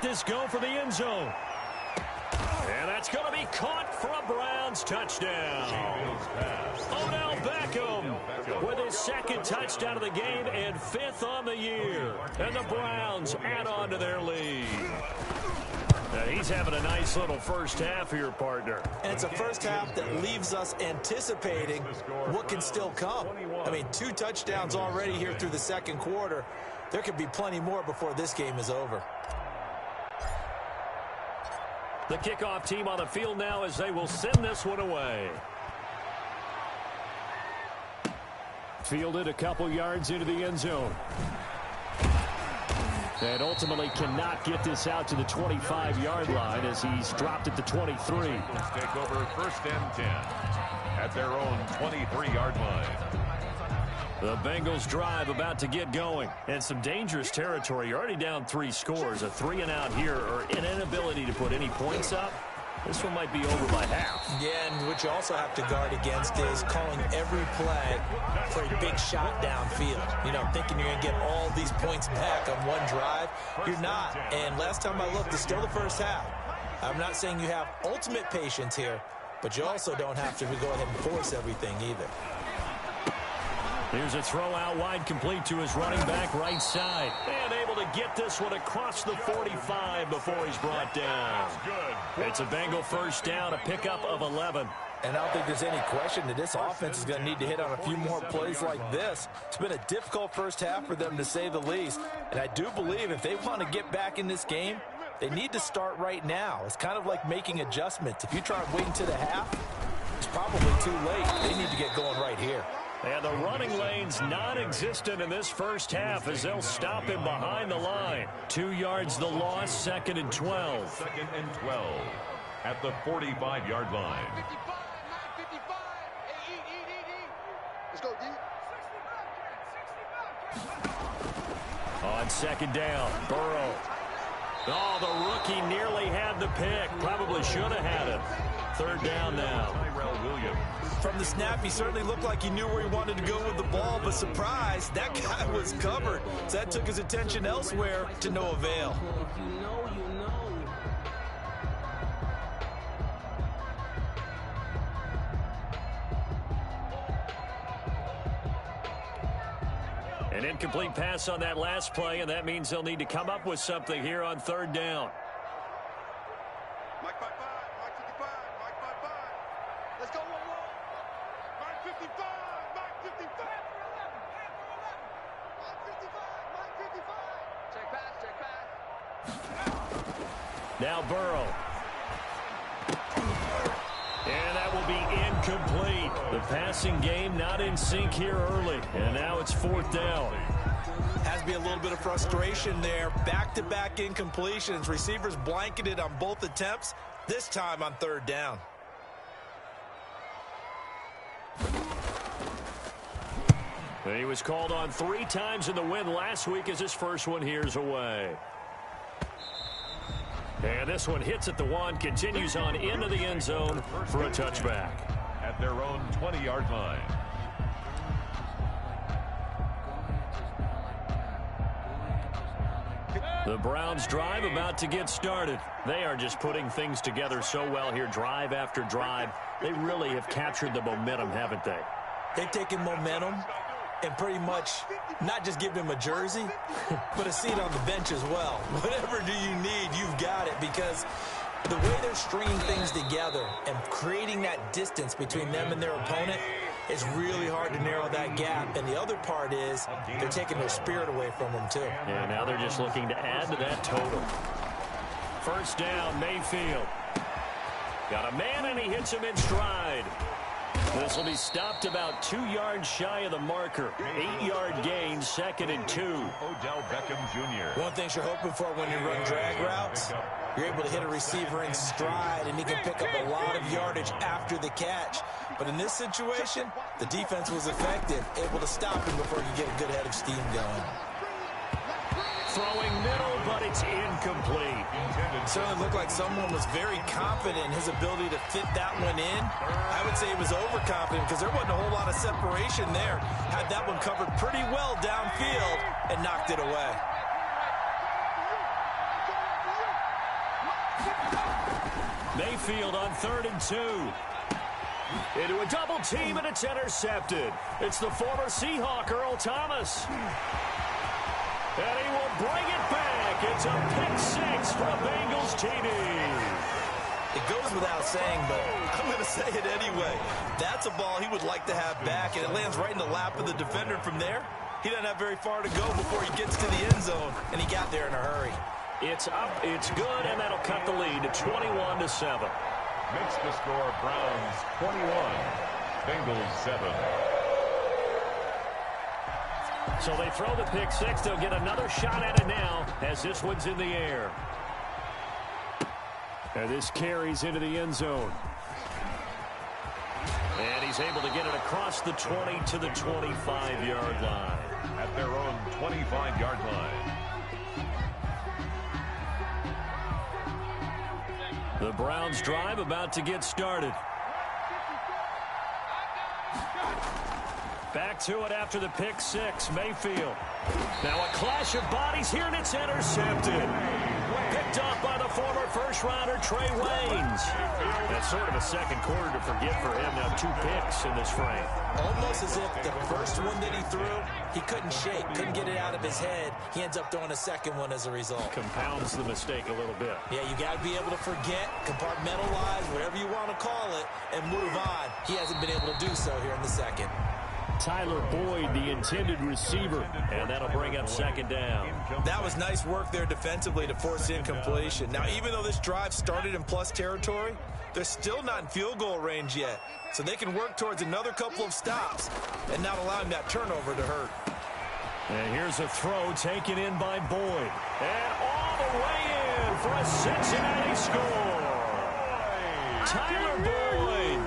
let this go for the end zone. And that's going to be caught for a Browns touchdown. Odell Beckham with his second touchdown of the game and 5th on the year. And the Browns add on to their lead. Now he's having a nice little first half here, partner. And it's a first half that leaves us anticipating what can still come. I mean, 2 touchdowns already here through the second quarter. There could be plenty more before this game is over. The kickoff team on the field now as they will send this one away. Fielded a couple yards into the end zone. And ultimately cannot get this out to the 25-yard line as he's dropped at the 23. Let's take over 1st and 10 at their own 23-yard line. The Bengals drive about to get going. And some dangerous territory. You're already down 3 scores. A 3-and-out here or an inability to put any points up. This one might be over by half. Yeah, and what you also have to guard against is calling every play for a big shot downfield. You know, thinking you're going to get all these points back on one drive. You're not. And last time I looked, it's still the first half. I'm not saying you have ultimate patience here, but you also don't have to go ahead and force everything either. Here's a throw out wide, complete to his running back right side. And able to get this one across the 45 before he's brought down. It's a Bengal first down, a pickup of 11. And I don't think there's any question that this offense is going to need to hit on a few more plays like this. It's been a difficult first half for them, to say the least. And I do believe if they want to get back in this game, they need to start right now. It's kind of like making adjustments. If you try waiting to the half, it's probably too late. They need to get going right here. And the running lane's non-existent in this first half as they'll stop him behind the line. 2 yards the loss, 2nd and 12. 2nd and 12 at the 45-yard line. 55, 955. Let's go, D. On 2nd down, Burrow. Oh, the rookie nearly had the pick. Probably should have had it. 3rd down now. From the snap, he certainly looked like he knew where he wanted to go with the ball, but surprise, that guy was covered. So that took his attention elsewhere to no avail. An incomplete pass on that last play, and that means they'll need to come up with something here on 3rd down. Mike 55, Mike 55, Mike 55. Let's go 1-1. Mike 55, Mike 55. Mike 55, Mike 55. Check pass, check pass. Now Burrow. And that will be incomplete. The passing game not in sync here early. And now it's 4th down. Has to be a little bit of frustration there. Back-to-back incompletions. Receivers blanketed on both attempts, this time on 3rd down. He was called on 3 times in the win last week as his first one here's away. And this one hits at the 1, continues on into the end zone for a touchback. At their own 20-yard line. The Browns drive about to get started. They are just putting things together so well here, drive after drive. They really have captured the momentum, haven't they? They've taken momentum and pretty much not just give him a jersey, but a seat on the bench as well. Whatever do you need, you've got it, because the way they're stringing things together and creating that distance between them and their opponent, it's really hard to narrow that gap. And the other part is they're taking their spirit away from them, too. And now they're just looking to add to that total. First down, Mayfield. Got a man, and he hits him in stride. This will be stopped about 2 yards shy of the marker. 8-yard gain, 2nd and 2. Odell Beckham Jr. One thing you're hoping for when you run drag routes, you're able to hit a receiver in stride, and he can pick up a lot of yardage after the catch. But in this situation, the defense was effective, able to stop him before you get a good head of steam going. Throwing middle, but it's incomplete. It certainly looked like someone was very confident in his ability to fit that one in. I would say he was overconfident because there wasn't a whole lot of separation there. Had that one covered pretty well downfield and knocked it away. Mayfield on 3rd and 2. Into a double team, and it's intercepted. It's the former Seahawk, Earl Thomas. And he will bring it back. It's a pick 6 for a Bengals TD. It goes without saying, but I'm going to say it anyway. That's a ball he would like to have back, and it lands right in the lap of the defender. From there, he doesn't have very far to go before he gets to the end zone, and he got there in a hurry. It's up, it's good, and that'll cut the lead to 21-7. Makes the score Browns 21, Bengals 7. So they throw the pick 6. They'll get another shot at it now as this one's in the air. And this carries into the end zone. And he's able to get it across the 20 to the 25-yard line. At their own 25-yard line. The Browns drive about to get started. Back to it after the pick 6, Mayfield. Now a clash of bodies here, and it's intercepted. Picked up by the former first-rounder Trey Waynes. That's sort of a second quarter to forget for him. Now 2 picks in this frame. Almost as if the first one that he threw, he couldn't shake, couldn't get it out of his head. He ends up throwing a second one as a result. Compounds the mistake a little bit. Yeah, you got to be able to forget, compartmentalize, whatever you want to call it, and move on. He hasn't been able to do so here in the second. Tyler Boyd, the intended receiver, and that'll bring up 2nd down. That was nice work there defensively to force incompletion. Now, even though this drive started in plus territory, they're still not in field goal range yet, so they can work towards another couple of stops and not allowing that turnover to hurt. And here's a throw taken in by Boyd. And all the way in for a Cincinnati score. Tyler Boyd,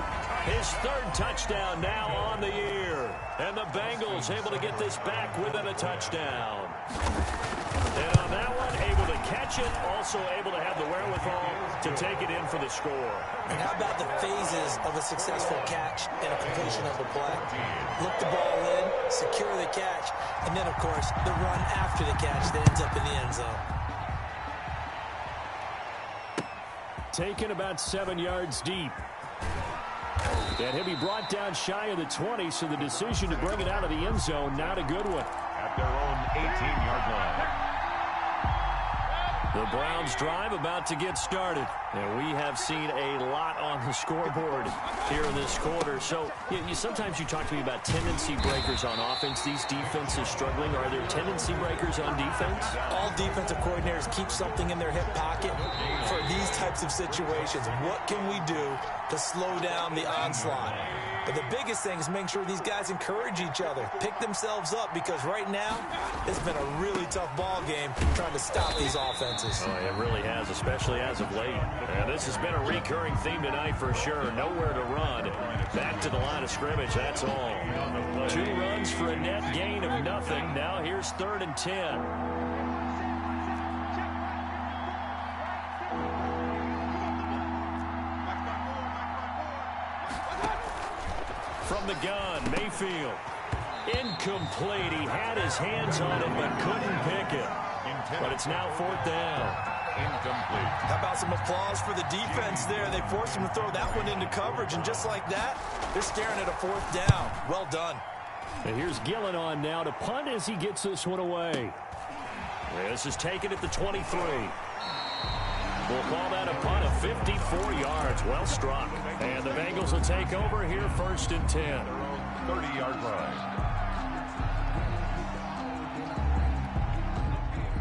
his 3rd touchdown now on the year. And the Bengals able to get this back within a touchdown. And on that one, able to catch it, also able to have the wherewithal to take it in for the score. And how about the phases of a successful catch and a completion of the play? Look the ball in, secure the catch, and then, of course, the run after the catch that ends up in the end zone. Taken about 7 yards deep. And he'll be brought down shy of the 20, so the decision to bring it out of the end zone, not a good one. At their own 18-yard line. The Browns drive about to get started. And we have seen a lot on the scoreboard here in this quarter. So sometimes you talk to me about tendency breakers on offense. These defenses struggling. Are there tendency breakers on defense? All defensive coordinators keep something in their hip pocket for these types of situations. What can we do to slow down the onslaught? But the biggest thing is making sure these guys encourage each other, pick themselves up, because right now it's been a really tough ball game trying to stop these offenses. Oh, it really has, especially as of late. And this has been a recurring theme tonight for sure. Nowhere to run. Back to the line of scrimmage, that's all. 2 runs for a net gain of nothing. Now here's 3rd and 10. From the gun, Mayfield. Incomplete. He had his hands on it but couldn't pick it. But it's now 4th down. Incomplete. How about some applause for the defense there? They forced him to throw that one into coverage, and just like that, they're staring at a 4th down. Well done. And here's Gillen on now to punt as he gets this one away. This is taken at the 23. We'll call that a punt of 54 yards. Well struck. And the Bengals will take over here 1st and 10. 30-yard line.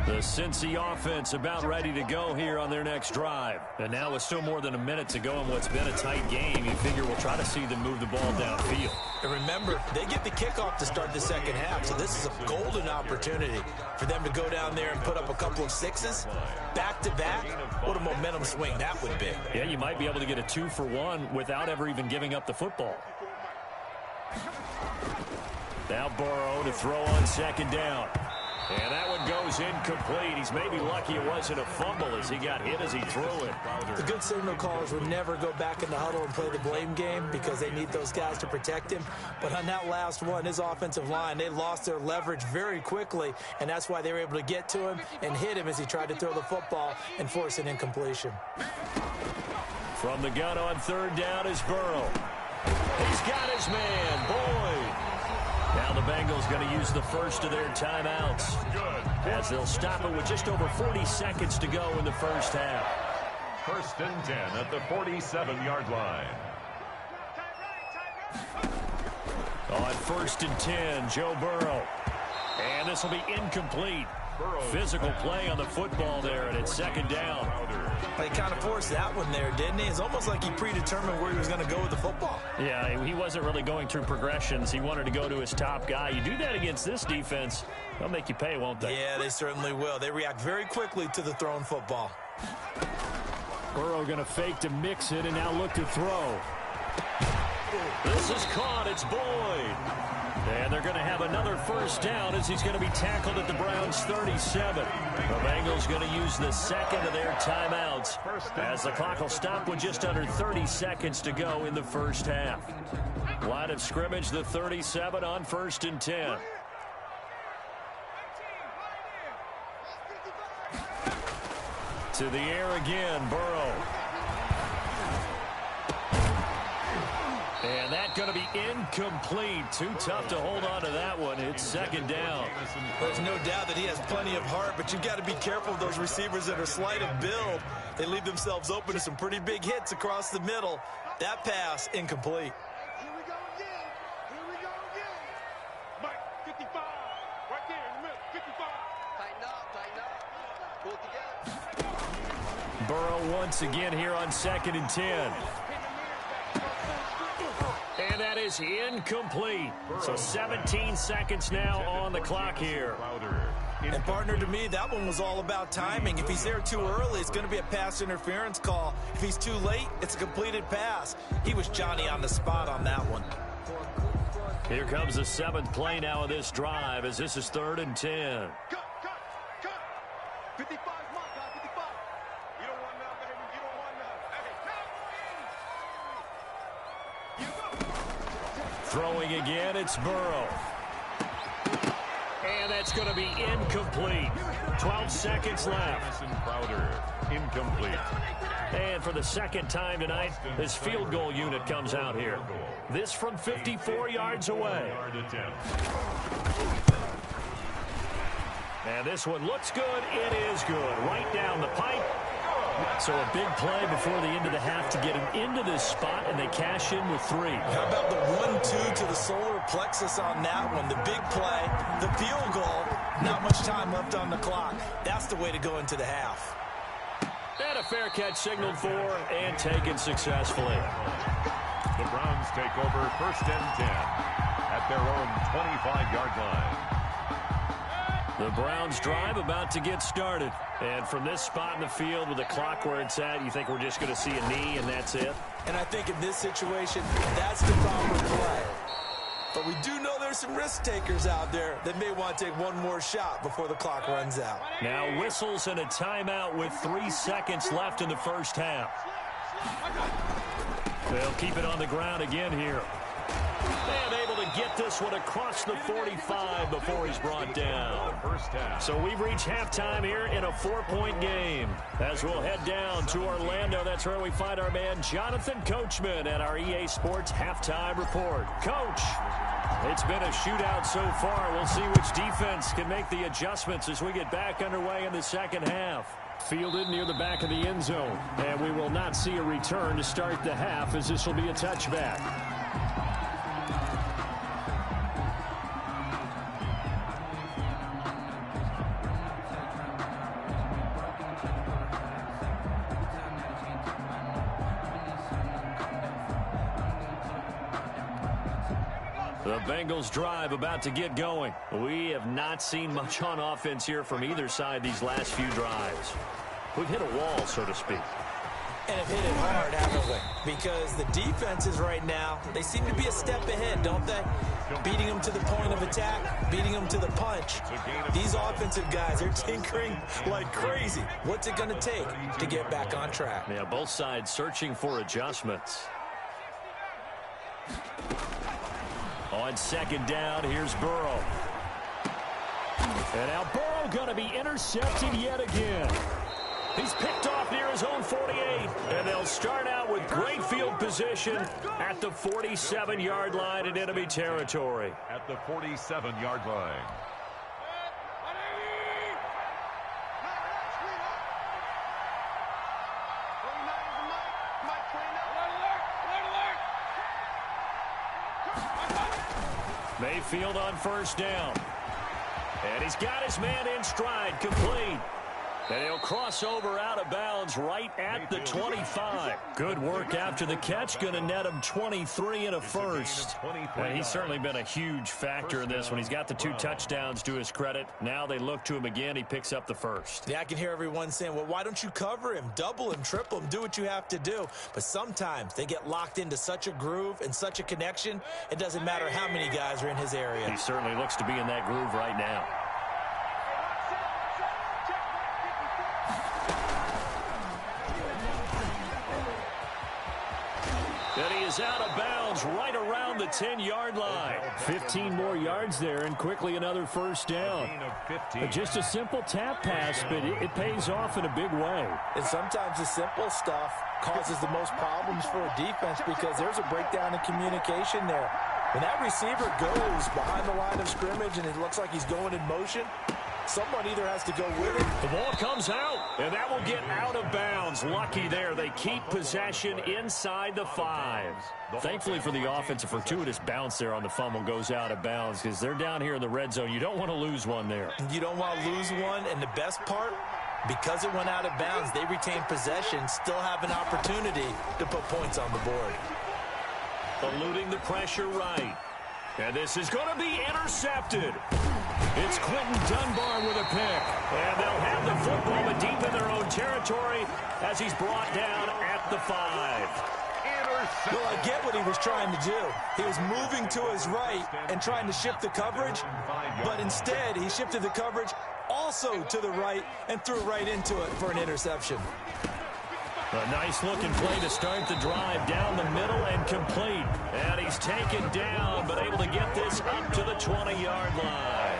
The Cincy offense about ready to go here on their next drive. And now with still more than a minute to go in what's been a tight game, you figure we'll try to see them move the ball downfield. And remember, they get the kickoff to start the second half, so this is a golden opportunity for them to go down there and put up a couple of 6s back-to-back. What a momentum swing that would be. Yeah, you might be able to get a 2-for-1 without ever even giving up the football. Now Burrow to throw on 2nd down. And that one goes incomplete. He's maybe lucky it wasn't a fumble as he got hit as he threw it. The good signal callers would never go back in the huddle and play the blame game because they need those guys to protect him. But on that last one, his offensive line, they lost their leverage very quickly, and that's why they were able to get to him and hit him as he tried to throw the football and force an incompletion. From the gun on third down is Burrow. He's got his man, Boyd. Now the Bengals going to use the first of their timeouts as they'll stop it with just over 40 seconds to go in the first half. 1st and 10 at the 47-yard line. On 1st and 10, Joe Burrow. And this will be incomplete. Physical play on the football there, and it's 2nd down. He kind of forced that one there, didn't he? It's almost like he predetermined where he was going to go with the football. Yeah, he wasn't really going through progressions. He wanted to go to his top guy. You do that against this defense, they'll make you pay, won't they? Yeah, they certainly will. They react very quickly to the thrown football. Burrow going to fake to mix it and now look to throw. This is caught. It's Boyd. And they're going to have another 1st down as he's going to be tackled at the Browns' 37. The Bengals going to use the second of their timeouts as the clock will stop with just under 30 seconds to go in the first half. Line of scrimmage, the 37 on 1st and 10. To the air again, Burrow. And that going to be incomplete. Too tough to hold on to that one. It's 2nd down. There's no doubt that he has plenty of heart, but you've got to be careful of those receivers that are slight of build. They leave themselves open to some pretty big hits across the middle. That pass, incomplete. Here we go again. Here we go again. Mike, 55. Right there in the middle. 55. Tighten up, tighten up. Pull it together. Burrow once again here on 2nd and 10. And that is incomplete. So 17 seconds now on the clock here. And partner, to me, that one was all about timing. If he's there too early, it's going to be a pass interference call. If he's too late, it's a completed pass. He was Johnny on the spot on that one. Here comes the 7th play now of this drive as this is 3rd and 10. Cut. 55 is my guy, 55. You don't want none, baby. You don't want none. Throwing again, it's Burrow. And that's going to be incomplete. 12 seconds left. Incomplete. And for the 2nd time tonight, this field goal unit comes out here. This from 54 yards away. And this one looks good. It is good. Right down the pipe. So a big play before the end of the half to get him into this spot, and they cash in with 3. How about the 1-2 to the solar plexus on that one? The big play, the field goal, not much time left on the clock. That's the way to go into the half. And a fair catch signaled for and taken successfully. The Browns take over 1st and 10 at their own 25-yard line. The Browns drive about to get started. And from this spot in the field with the clock where it's at, you think we're just going to see a knee and that's it? And I think in this situation, that's the proper play. But we do know there's some risk takers out there that may want to take one more shot before the clock runs out. Now whistles and a timeout with 3 seconds left in the first half. They'll keep it on the ground again here. And able to get this one across the 45 before he's brought down. So we've reached halftime here in a 4-point game. As we'll head down to Orlando, that's where we find our man Jonathan Coachman at our EA Sports Halftime Report. Coach, it's been a shootout so far. We'll see which defense can make the adjustments as we get back underway in the second half. Fielded near the back of the end zone. And we will not see a return to start the half as this will be a touchback. The Bengals drive about to get going. We have not seen much on offense here from either side these last few drives. We've hit a wall, so to speak. And have hit it hard, haven't we? Because the defenses right now, they seem to be a step ahead, don't they? Beating them to the point of attack, beating them to the punch. These offensive guys, they're tinkering like crazy. What's it going to take to get back on track? Yeah, both sides searching for adjustments. On second down, here's Burrow. And now Burrow going to be intercepted yet again. He's picked off near his own 48, and they'll start out with great field position at the 47-yard line in enemy territory. At the 47-yard line. Mayfield on first down. And he's got his man in stride, complete. And he'll cross over out of bounds right at the 25. Good work after the catch. Going to net him 23 and a first. And he's certainly been a huge factor in this when he's got the 2 touchdowns to his credit. Now they look to him again. He picks up the first. Yeah, I can hear everyone saying, well, why don't you cover him? Double him, triple him, do what you have to do. But sometimes they get locked into such a groove and such a connection, it doesn't matter how many guys are in his area. He certainly looks to be in that groove right now. And he is out of bounds right around the 10-yard line. 15 more yards there, and quickly another first down. Just a simple tap pass, but it pays off in a big way. And sometimes the simple stuff causes the most problems for a defense because there's a breakdown in communication there. When that receiver goes behind the line of scrimmage and it looks like he's going in motion, someone either has to go with it. The ball comes out, and that will get out of bounds. Lucky there. They keep possession inside the 5. Thankfully for the offense, a fortuitous bounce there on the fumble goes out of bounds because they're down here in the red zone. You don't want to lose one there. You don't want to lose one, and the best part, because it went out of bounds, they retain possession, still have an opportunity to put points on the board. Eluding the pressure right. And this is going to be intercepted. It's Quentin Dunbar with a pick. And they'll have the football but deep in their own territory as he's brought down at the 5. Well, I get what he was trying to do. He was moving to his right and trying to shift the coverage, but instead he shifted the coverage also to the right and threw right into it for an interception. A nice-looking play to start the drive down the middle and complete. And he's taken down, but able to get this up to the 20-yard line.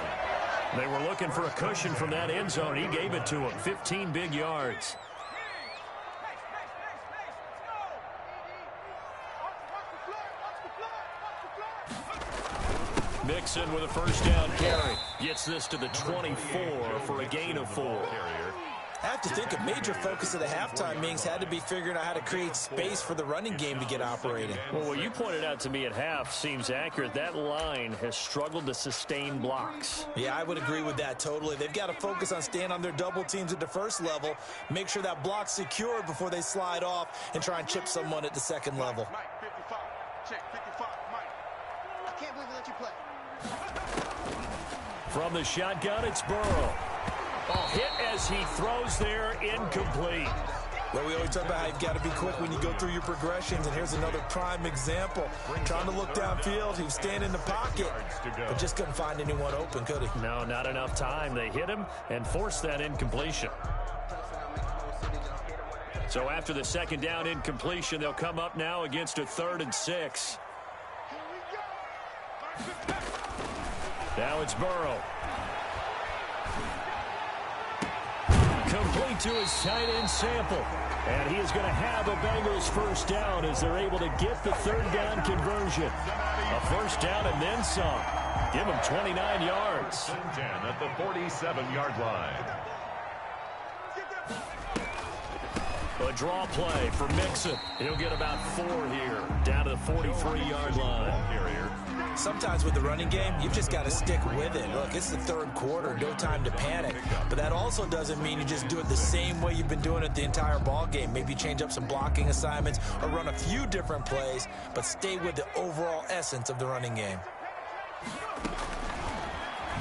They were looking for a cushion from that end zone. He gave it to him. 15 big yards. Mixon with a first down carry. Gets this to the 24 for a gain of 4. I have to think a major focus of the halftime meetings had to be figuring out how to create space for the running game to get operating. Well, what you pointed out to me at half seems accurate. That line has struggled to sustain blocks. Yeah, I would agree with that totally. They've got to focus on staying on their double teams at the first level, make sure that block's secured before they slide off and try and chip someone at the second level. Mike, 55. Check, 55. Mike. I can't believe we let you play. From the shotgun, it's Burrow. Oh, hit as he throws there, incomplete. Well, we always talk about how you've got to be quick when you go through your progressions, and here's another prime example. Trying to look downfield, he was standing in the pocket, but just couldn't find anyone open, could he? No, not enough time. They hit him and forced that incompletion. So after the second down incompletion, they'll come up now against a 3rd and 6. Now it's Burrow. Complete to his tight end Sample. And he is going to have a Bengals first down as they're able to get the 3rd down conversion. A first down and then some. Give him 29 yards. 10 at the 47-yard line. A draw play for Mixon. He'll get about 4 here, down to the 43-yard line. Sometimes with the running game, you've just got to stick with it. Look, it's the 3rd quarter, no time to panic. But that also doesn't mean you just do it the same way you've been doing it the entire ball game. Maybe change up some blocking assignments or run a few different plays, but stay with the overall essence of the running game.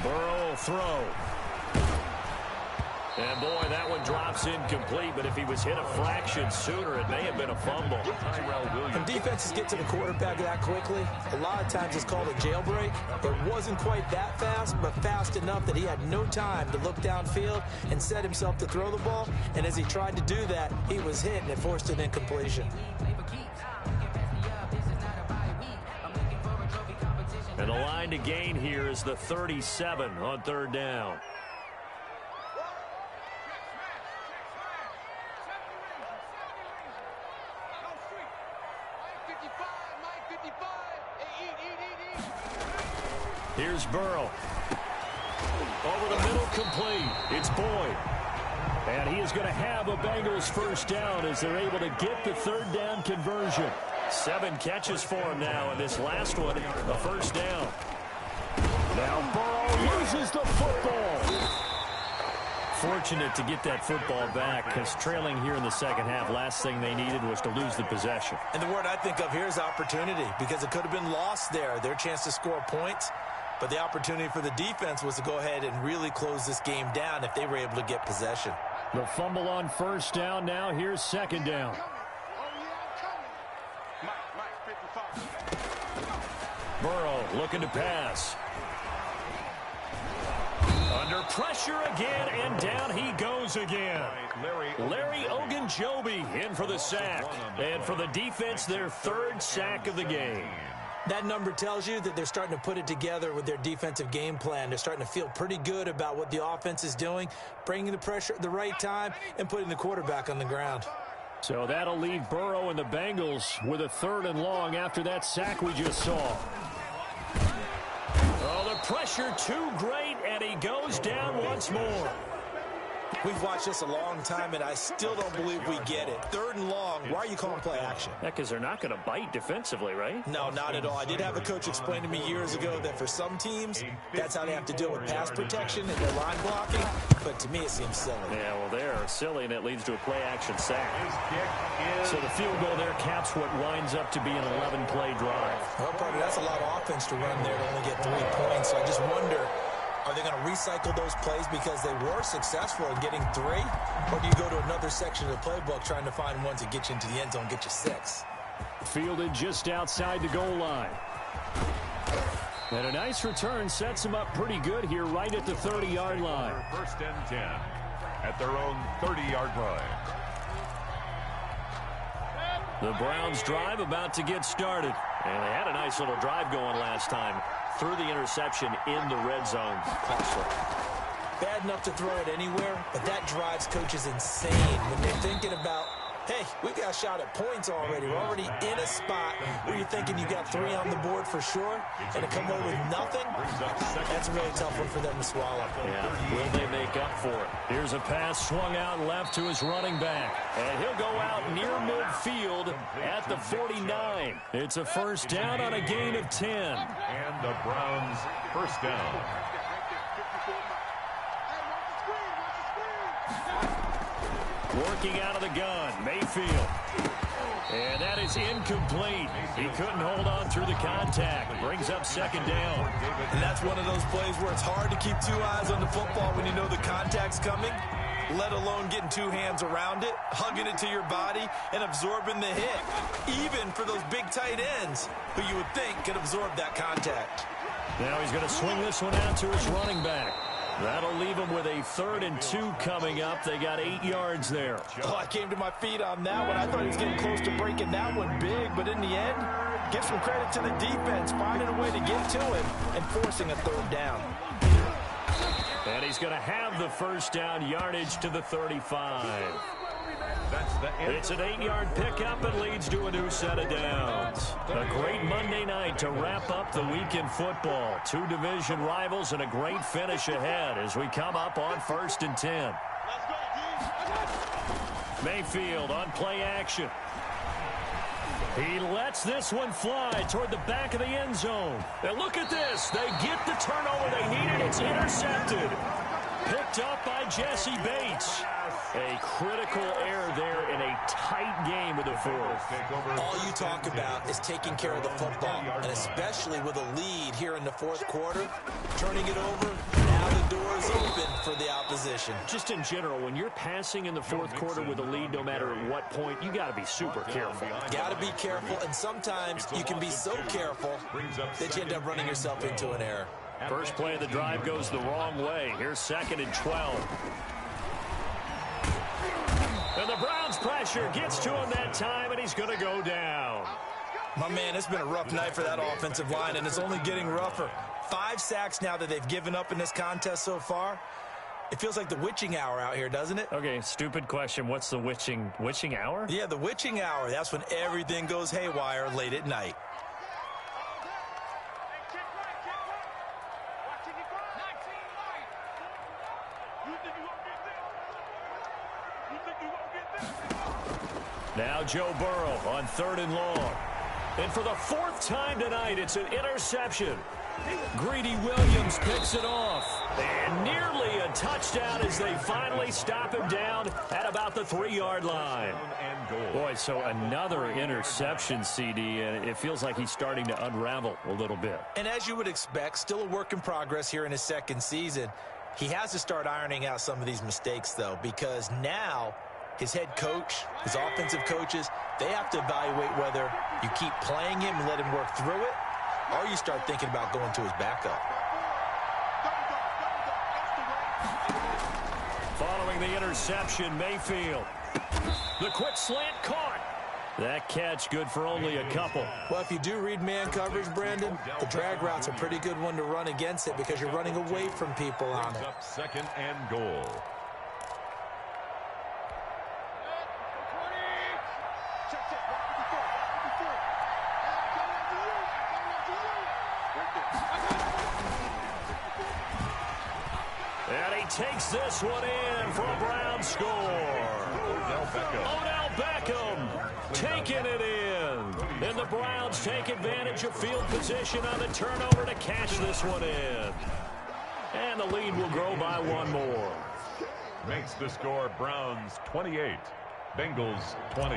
Burrow will throw. And, boy, that one drops incomplete, but if he was hit a fraction sooner, it may have been a fumble. When defenses get to the quarterback that quickly, a lot of times it's called a jailbreak. It wasn't quite that fast, but fast enough that he had no time to look downfield and set himself to throw the ball. And as he tried to do that, he was hit, and it forced an incompletion. And the line to gain here is the 37 on third down. Here's Burrow. Over the middle, complete. It's Boyd. And he is going to have a Bengals first down as they're able to get the third down conversion. 7 catches for him now, and this last one, a first down. Now Burrow loses the football. Fortunate to get that football back, because trailing here in the second half, last thing they needed was to lose the possession. And the word I think of here is opportunity, because it could have been lost there. Their chance to score points, but the opportunity for the defense was to go ahead and really close this game down if they were able to get possession. The fumble on first down. Now here's second down. Burrow looking to pass. Under pressure again, and down he goes again. Larry Ogunjobi in for the sack. And for the defense, their third sack of the game. That number tells you that they're starting to put it together with their defensive game plan. They're starting to feel pretty good about what the offense is doing, bringing the pressure at the right time, and putting the quarterback on the ground. So that'll leave Burrow and the Bengals with a 3rd and long after that sack we just saw. Oh, the pressure too great, and he goes down once more. We've watched this a long time, and I still don't believe we get it. 3rd and long, why are you calling play action? Because they're not going to bite defensively, right? No, not at all. I did have a coach explain to me years ago that for some teams, that's how they have to deal with pass protection and their line blocking. But to me, it seems silly. Yeah, well, they're silly, and it leads to a play-action sack. So the field goal there caps what winds up to be an 11-play drive. Well, partner, that's a lot of offense to run there to only get 3 points. So I just wonder, are they going to recycle those plays because they were successful in getting 3? Or do you go to another section of the playbook trying to find ones that get you into the end zone, get you 6? Fielded just outside the goal line. And a nice return sets him up pretty good here right at the 30-yard line. 1st and 10 at their own 30-yard line. The Browns drive about to get started. And they had a nice little drive going last time. Threw the interception in the red zone. Costly. Bad enough to throw it anywhere, but that drives coaches insane when they're thinking about, hey, we've got a shot at points already. We're already in a spot where you're thinking you got 3 on the board for sure, and to come away with nothing, that's a really tough one for them to swallow. Yeah, will they make up for it? Here's a pass swung out left to his running back, and he'll go out near midfield at the 49. It's a first down on a gain of 10. And the Browns first down. Working out of the gun, Mayfield. And that is incomplete. He couldn't hold on through the contact. Brings up second down. And that's one of those plays where it's hard to keep 2 eyes on the football when you know the contact's coming, let alone getting 2 hands around it, hugging it to your body, and absorbing the hit. Even for those big tight ends who you would think could absorb that contact. Now he's going to swing this one out to his running back. That'll leave him with a 3rd and 2 coming up. They got 8 yards there. Oh, I came to my feet on that one. I thought he was getting close to breaking that one big, but in the end, give some credit to the defense, finding a way to get to him and forcing a 3rd down. And he's going to have the first down, yardage to the 35. It's an 8-yard pickup and leads to a new set of downs. A great Monday night to wrap up the week in football. 2 division rivals and a great finish ahead as we come up on 1st and 10. Mayfield on play action. He lets this one fly toward the back of the end zone. And look at this. They get the turnover they needed. It's intercepted. Picked up by Jesse Bates. A critical error there in a tight game with the 4th. All you talk about is taking care of the football, and especially with a lead here in the 4th quarter, turning it over. Now the doors open for the opposition. Just in general, when you're passing in the fourth quarter with a lead, no matter at what point, you got to be super careful. Got to be careful, and sometimes you can be so careful that you end up running yourself into an error. First play of the drive goes the wrong way. Here's 2nd and 12. And the Browns' pressure gets to him that time, and he's going to go down. My man, it's been a rough night for that offensive line, and it's only getting rougher. 5 sacks now that they've given up in this contest so far. It feels like the witching hour out here, doesn't it? Okay, stupid question. What's the witching hour? Yeah, the witching hour. That's when everything goes haywire late at night. Now Joe Burrow on 3rd and long. And for the 4th time tonight, it's an interception. Greedy Williams picks it off. And nearly a touchdown as they finally stop him down at about the 3-yard line. Boy, so another interception, CD, and it feels like he's starting to unravel a little bit. And as you would expect, still a work in progress here in his 2nd season. He has to start ironing out some of these mistakes, though, because now his head coach, his offensive coaches, they have to evaluate whether you keep playing him and let him work through it, or you start thinking about going to his backup. Following the interception, Mayfield. The quick slant caught. That catch good for only a couple. Well, if you do read man coverage, Brandon, the drag route's a pretty good one to run against it because you're running away from people on it. 2nd and goal. And he takes this one in for a Brown score. Odell Beckham taking it in. And the Browns take advantage of field position on the turnover to cash this one in. And the lead will grow by 1 more. Makes the score Browns 28, Bengals 20.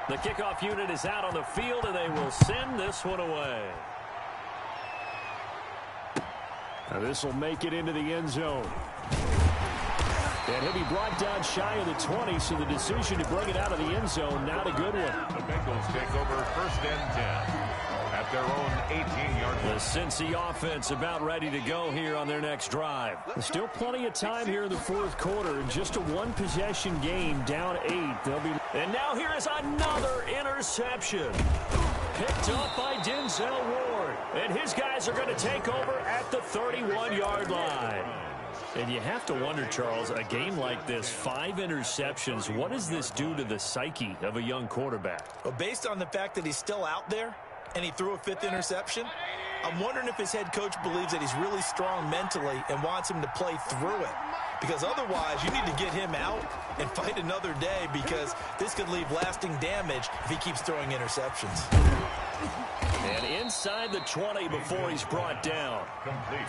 The kickoff unit is out on the field, and they will send this one away. Now this will make it into the end zone. And he'll be brought down shy of the 20, so the decision to bring it out of the end zone, not a good one. The Bengals take over 1st and 10 at their own 18-yard line. The Cincy offense about ready to go here on their next drive. There's still plenty of time here in the 4th quarter. Just a 1-possession game, down 8. And now here is another interception. Picked up by Denzel Ward. And his guys are going to take over at the 31-yard line. And you have to wonder, Charles, a game like this, 5 interceptions, what does this do to the psyche of a young quarterback? Well, based on the fact that he's still out there and he threw a 5th interception, I'm wondering if his head coach believes that he's really strong mentally and wants him to play through it. Because otherwise, you need to get him out and fight another day, because this could leave lasting damage if he keeps throwing interceptions. And inside the 20 before he's brought down.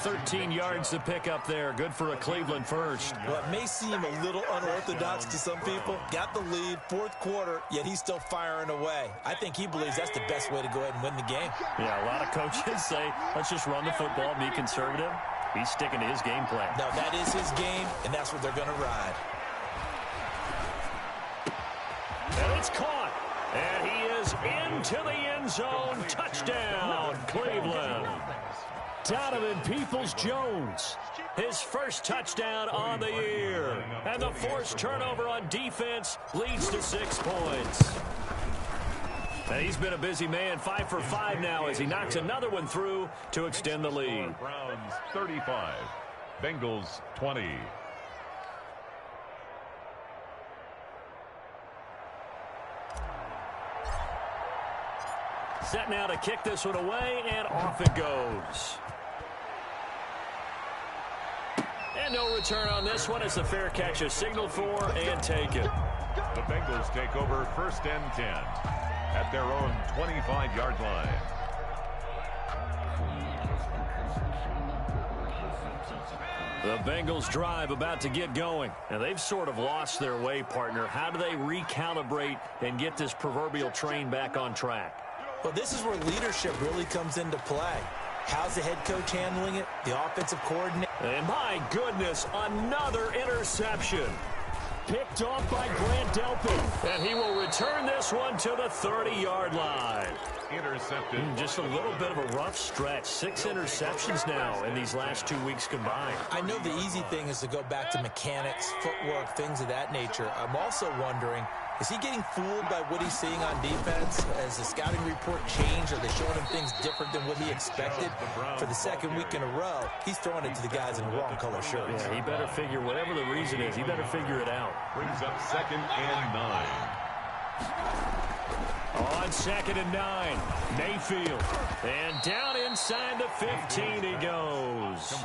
13 yards to pick up there. Good for a Cleveland first. Well, it may seem a little unorthodox to some people. Got the lead, 4th quarter, yet he's still firing away. I think he believes that's the best way to go ahead and win the game. Yeah, a lot of coaches say, let's just run the football, be conservative. He's sticking to his game plan. No, that is his game, and that's what they're going to ride. And it's caught. And he is into the end zone. Touchdown, Cleveland. Donovan Peoples-Jones, his first touchdown on the year. And the forced turnover on defense leads to 6 points. And he's been a busy man, 5 for 5 now as he knocks another one through to extend the lead. Browns 35, Bengals 20. Set now to kick this one away, and off it goes. And no return on this one as the fair catch is signaled for and taken. The Bengals take over 1st and 10 at their own 25-yard line. The Bengals drive about to get going. And they've sort of lost their way, partner. How do they recalibrate and get this proverbial train back on track? Well, this is where leadership really comes into play. How's the head coach handling it? The offensive coordinator. And my goodness, another interception. Picked off by Grant Delpit. And he will return this one to the 30-yard line. Intercepted. Just a little bit of a rough stretch. 6 interceptions now in these last 2 weeks combined. I know the easy thing is to go back to mechanics, footwork, things of that nature. I'm also wondering, is he getting fooled by what he's seeing on defense? Has the scouting report changed? Are they showing him things different than what he expected? For the second week in a row, he's throwing it to the guys in the wrong color shirts. Yeah, he better figure, whatever the reason is, he better figure it out. Brings up 2nd and 9. On 2nd and 9, Mayfield. And down inside the 15 he goes.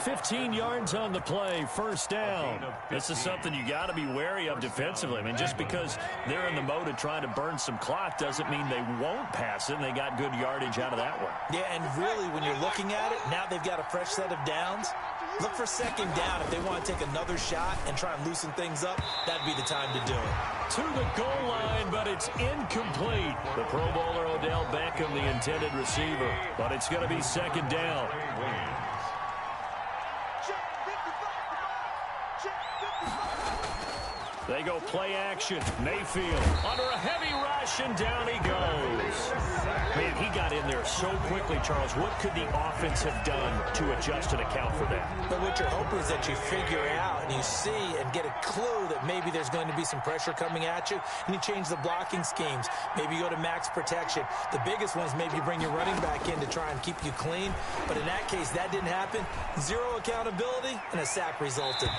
15 yards on the play, first down. This is something you got to be wary of defensively. I mean, just because they're in the mode of trying to burn some clock doesn't mean they won't pass it, and they got good yardage out of that one. Yeah, and really, when you're looking at it, now they've got a fresh set of downs. Look for 2nd down. If they want to take another shot and try and loosen things up, that'd be the time to do it. To the goal line, but it's incomplete. The Pro Bowler Odell Beckham, the intended receiver. But it's going to be 2nd down. They go play action. Mayfield under a heavy rush, and down he goes. Man, he got in there so quickly, Charles. What could the offense have done to adjust and account for that? But what you're hoping is that you figure out and you see and get a clue that maybe there's going to be some pressure coming at you, and you change the blocking schemes. Maybe you go to max protection. The biggest one is maybe you bring your running back in to try and keep you clean. But in that case, that didn't happen. Zero accountability, and a sack resulted.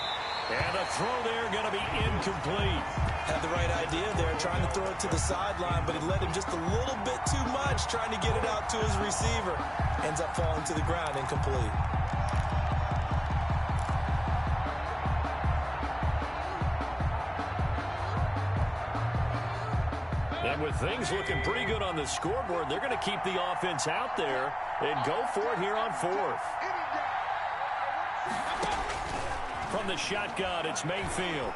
And the throw there going to be incomplete. Had the right idea there, trying to throw it to the sideline, but he led him just a little bit too much, trying to get it out to his receiver. Ends up falling to the ground, incomplete. And with things looking pretty good on the scoreboard, they're going to keep the offense out there and go for it here on 4th. From the shotgun, it's Mayfield.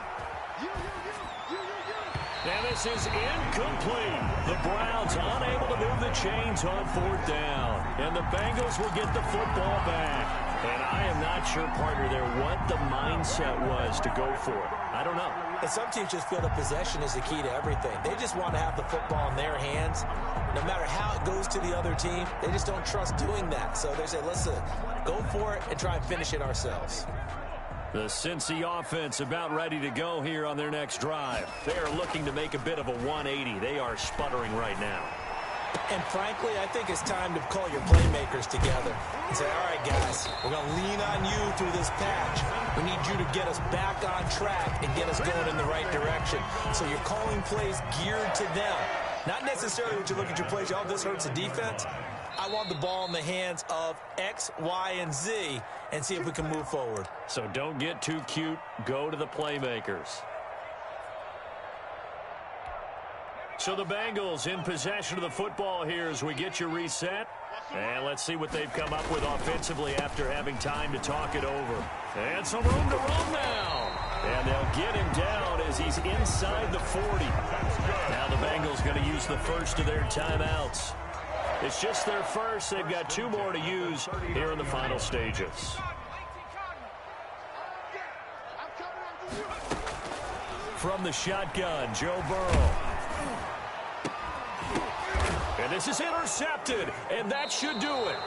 And this is incomplete. The Browns unable to move the chains on 4th down. And the Bengals will get the football back. And I am not sure, partner, there what the mindset was to go for it. I don't know. And some teams just feel that possession is the key to everything. They just want to have the football in their hands. No matter how it goes to the other team, they just don't trust doing that. So they say, listen, go for it and try and finish it ourselves. The Cincy offense about ready to go here on their next drive. They are looking to make a bit of a 180. They are sputtering right now. And frankly, I think it's time to call your playmakers together and say, all right, guys, we're going to lean on you through this patch. We need you to get us back on track and get us going in the right direction. So you're calling plays geared to them. Not necessarily when you look at your plays, oh, this hurts the defense. I want the ball in the hands of X, Y, and Z and see if we can move forward. So don't get too cute. Go to the playmakers. So the Bengals in possession of the football here as we get you reset. And let's see what they've come up with offensively after having time to talk it over. And some room to run now. And they'll get him down as he's inside the 40. Now the Bengals going to use the first of their timeouts. It's just their first. They've got 2 more to use here in the final stages. From the shotgun, Joe Burrow. And this is intercepted, and that should do it.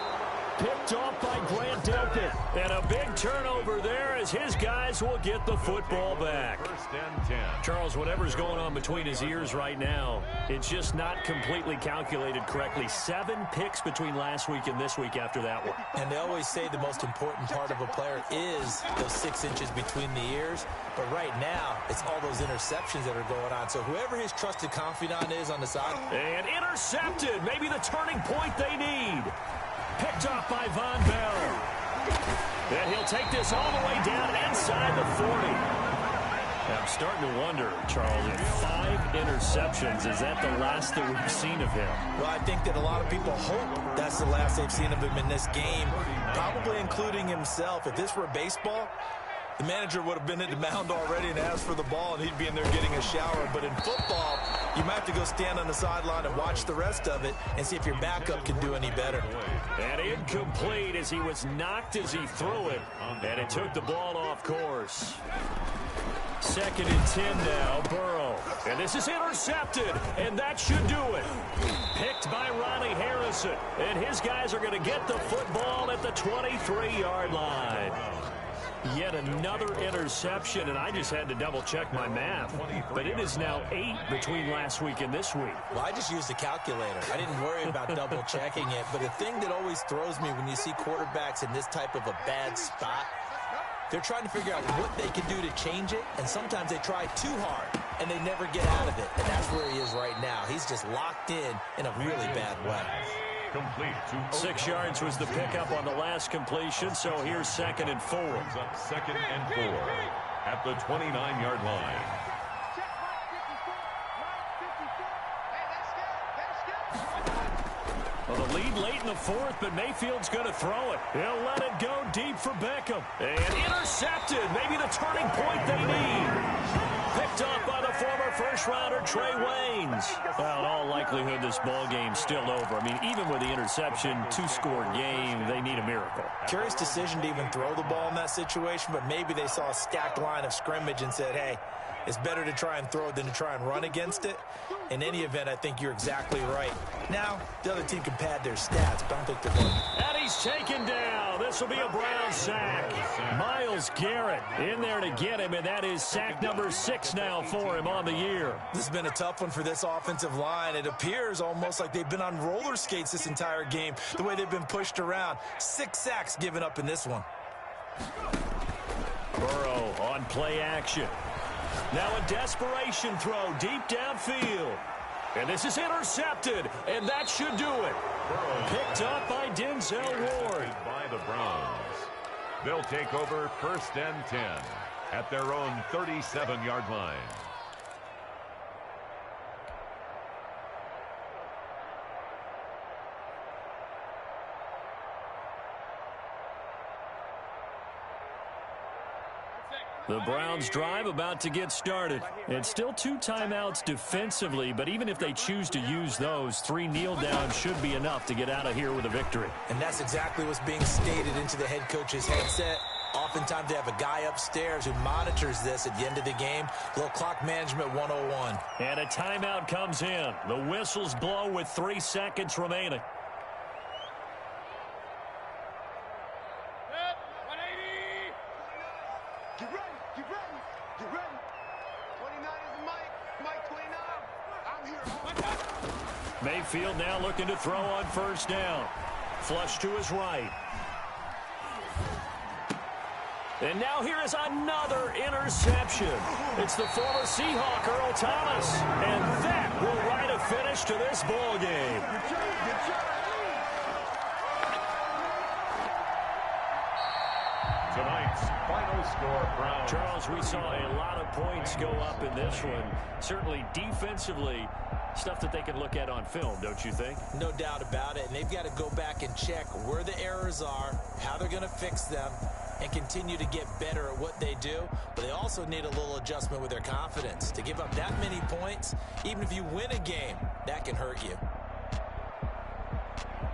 Picked off by Grant Delpit. And a big turnover there as his guys will get the football back. 1st and 10. Charles, whatever's going on between his ears right now, it's just not completely calculated correctly. 7 picks between last week and this week after that one. And they always say the most important part of a player is those 6 inches between the ears. But right now, it's all those interceptions that are going on. So whoever his trusted confidant is on the side. And intercepted. Maybe the turning point they need. Picked off by Von Bell. And he'll take this all the way down inside the 40. I'm starting to wonder, Charles, if 5 interceptions, is that the last that we've seen of him? Well, I think that a lot of people hope that's the last they've seen of him in this game, probably including himself. If this were baseball, the manager would have been at the mound already and asked for the ball, and he'd be in there getting a shower. But in football, You might have to go stand on the sideline and watch the rest of it and see if your backup can do any better. And incomplete as he was knocked as he threw it, and it took the ball off course. 2nd and 10 now, Burrow. And this is intercepted, and that should do it. Picked by Ronnie Harrison, and his guys are going to get the football at the 23-yard line. Yet another interception, and I just had to double-check my math. But it is now 8 between last week and this week. Well, I just used a calculator. I didn't worry about double-checking it. But the thing that always throws me when you see quarterbacks in this type of a bad spot, they're trying to figure out what they can do to change it, and sometimes they try too hard, and they never get out of it. And that's where he is right now. He's just locked in a really bad way. Complete to 6 yards was the pickup on the last completion, so here's 2nd and 4. Up 2nd and 4 at the 29-yard line. Well, the lead late in the 4th, but Mayfield's going to throw it. He'll let it go deep for Beckham. And intercepted. Maybe the turning point they need. Picked up by the former first-rounder Trey Waynes. Well, in all likelihood, this ball game's still over. I mean, even with the interception, 2-score game, they need a miracle. Curious decision to even throw the ball in that situation, but maybe they saw a stacked line of scrimmage and said, hey, it's better to try and throw than to try and run against it. In any event, I think you're exactly right. Now, the other team can pad their stats, but I don't think they're going to. And he's taken down. This will be a Brown sack. Myles Garrett in there to get him, and that is sack number 6 now for him on the year. This has been a tough one for this offensive line. It appears almost like they've been on roller skates this entire game, the way they've been pushed around. 6 sacks given up in this one. Burrow on play action. Now a desperation throw deep downfield. And this is intercepted, and that should do it. Picked up by Denzel Ward. By the Browns. They'll take over 1st and 10 at their own 37-yard line. The Browns drive about to get started. It's still 2 timeouts defensively, but even if they choose to use those, 3 kneel downs should be enough to get out of here with a victory. And that's exactly what's being stated into the head coach's headset. Oftentimes they have a guy upstairs who monitors this at the end of the game. A little clock management 101. And a timeout comes in. The whistles blow with 3 seconds remaining. Get ready, get ready, get ready. 29 is Mike 29. I'm here. Mayfield now looking to throw on 1st down. Flush to his right. And now here is another interception. It's the former Seahawk, Earl Thomas. And that will write a finish to this ball game. Tonight's final score, Browns. Charles, we saw a lot of points go up in this one. Certainly defensively, stuff that they can look at on film, don't you think? No doubt about it. And they've got to go back and check where the errors are, how they're going to fix them, and continue to get better at what they do. But they also need a little adjustment with their confidence. To give up that many points, even if you win a game, that can hurt you.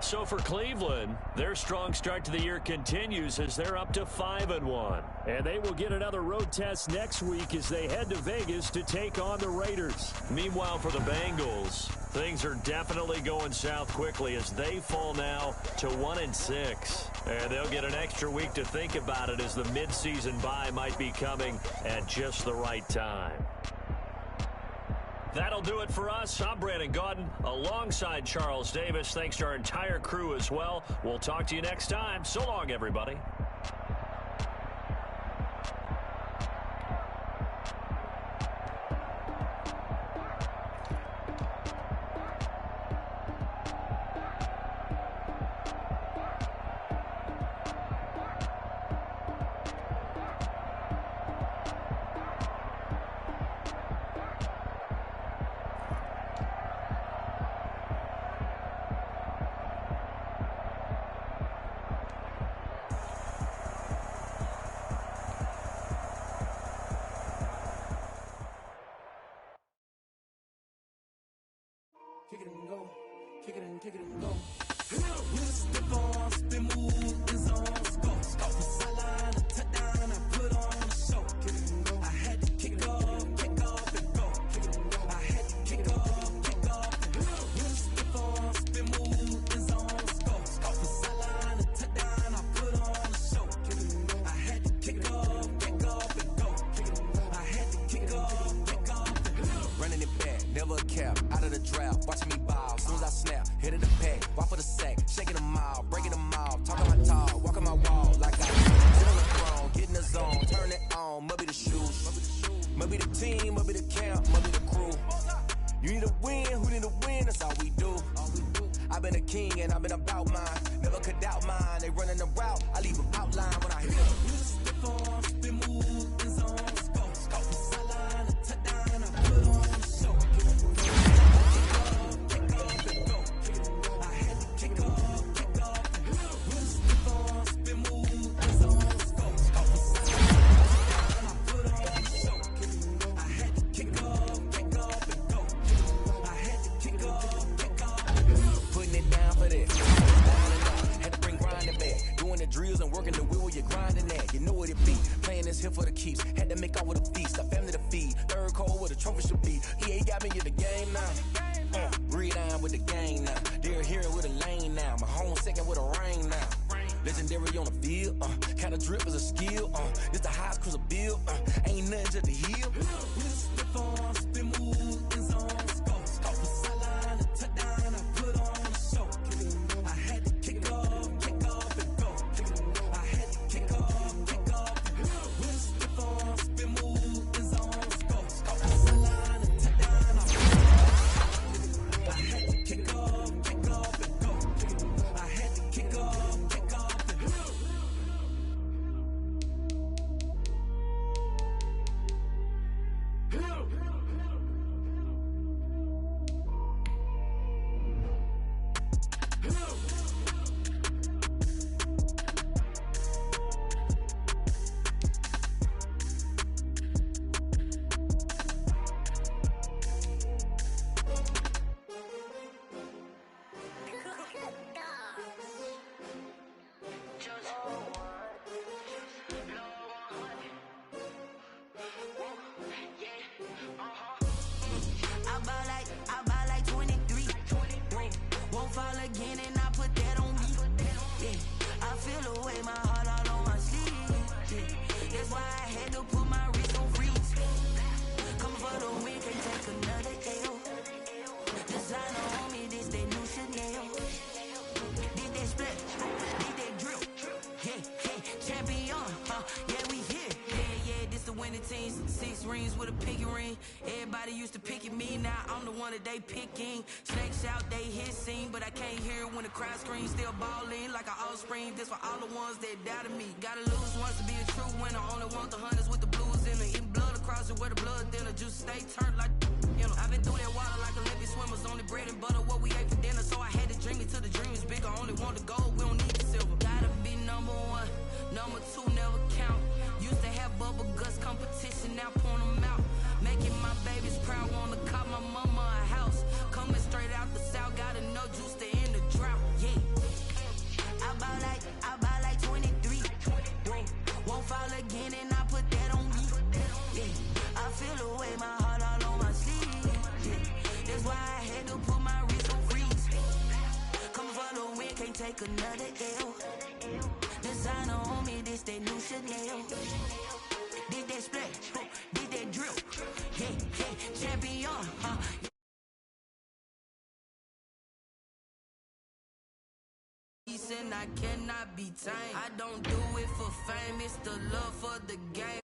So for Cleveland, their strong start to the year continues as they're up to 5-1. And they will get another road test next week as they head to Vegas to take on the Raiders. Meanwhile, for the Bengals, things are definitely going south quickly as they fall now to 1-6. And they'll get an extra week to think about it as the midseason bye might be coming at just the right time. That'll do it for us. I'm Brandon Gaudin alongside Charles Davis. Thanks to our entire crew as well. We'll talk to you next time. So long, everybody. kick it and go, kick it and go. With the ball, spin move, and zones, go. Off the sideline, a touchdown, I put on a show. Kick it and go. I had to kick off and go. Kick it and go. I had to kick off and go. With the ball, spin move, and zones, go. Off the sideline, a touchdown, I put on a show. Kick it and go. I had to kick off and go. Kick it and go. I had to kick off and go. Running it back, never a cap, out of the draft, watching me ball, soon as I snap, hit of the pack, walk for the sack, shaking them all, breaking them all, talking my talk, walking my wall, like I sit on the throne, get in the zone, turn it on, must be the shoes, must be the team, must be the camp, must be the crew. You need a win, who need a win, that's all we do. I've been a king and I've been about mine, never could doubt mine, they running the route, I leave them outline when I hit them. Step on, spin move, and zones, go. Off the sideline, a touchdown, I put on a show. Kick off and go. I had to kick off and go. Step on, spin move, and zones, go. Off the sideline, I put on a show. I had to kick off and go. I had to kick off and go. Putting it down for that. Had to bring grinding back. Doing the drills and working the wheel where you're grinding at. You know what it be. Playing this here for the keeps. Had to make off with a feast. A family to feed. Third cold where the trophy should be. EA got me in the game now. Read on with the game now. They're here with a lane now. My home second with a rain now. Legendary on the field. Kind of drip is a skill. It's the highest cruiser bill. Ain't nothing just the heel. Step on, spin move, and zones, go. Off the sideline, a touchdown, I put on a show. I had to kick off and go. I had to kick off and go. Step on, spin move, and zones, go. Off the sideline, a touchdown, I put on a show. I had to kick off and go. I had to kick off and go. I buy like 23. Won't fall again and I put that on me. Yeah, I feel away my heart all on my sleeve. Yeah, that's why I had to put my wrist on freeze. Come for the win, can't take another L. Designer on me, this that new Chanel. Did that split, did that drill. Yeah, champion, yeah, we here. Yeah, this the winning team. 6 rings with a pinky ring. Everybody used to pick at me, now I'm the one that they picking. Snakes out, they hissing, but I can't hear it when the crowd screams. Still balling like an offspring. This for all the ones that doubted me. Gotta lose once to be a true winner. Only want the hunters with the blues in it. Eating blood across it where the blood thinner. Juice stay turned like, you know. I've been through that water like Olympic swimmers. Only bread and butter, what we ate for dinner. So I had to dream it till the dream is bigger. Only want the gold, we don't need the silver. Gotta be number 1, number 2 never count. Used to have bubble guts competition, now point them out. Making my babies proud, wanna call my mama a house. Coming straight out the south, got enough juice to end the drought. Yeah, I buy like 23. Won't fall again and I put that on me. Yeah, I feel away my heart all on my sleeve. Yeah, that's why I had to put my wrist on freeze. Coming for the win, can't take another L. Designer on me, this that new Chanel. Did that split, did that drill. Yeah, champion, and I cannot be tamed. I don't do it for fame, it's the love for the game.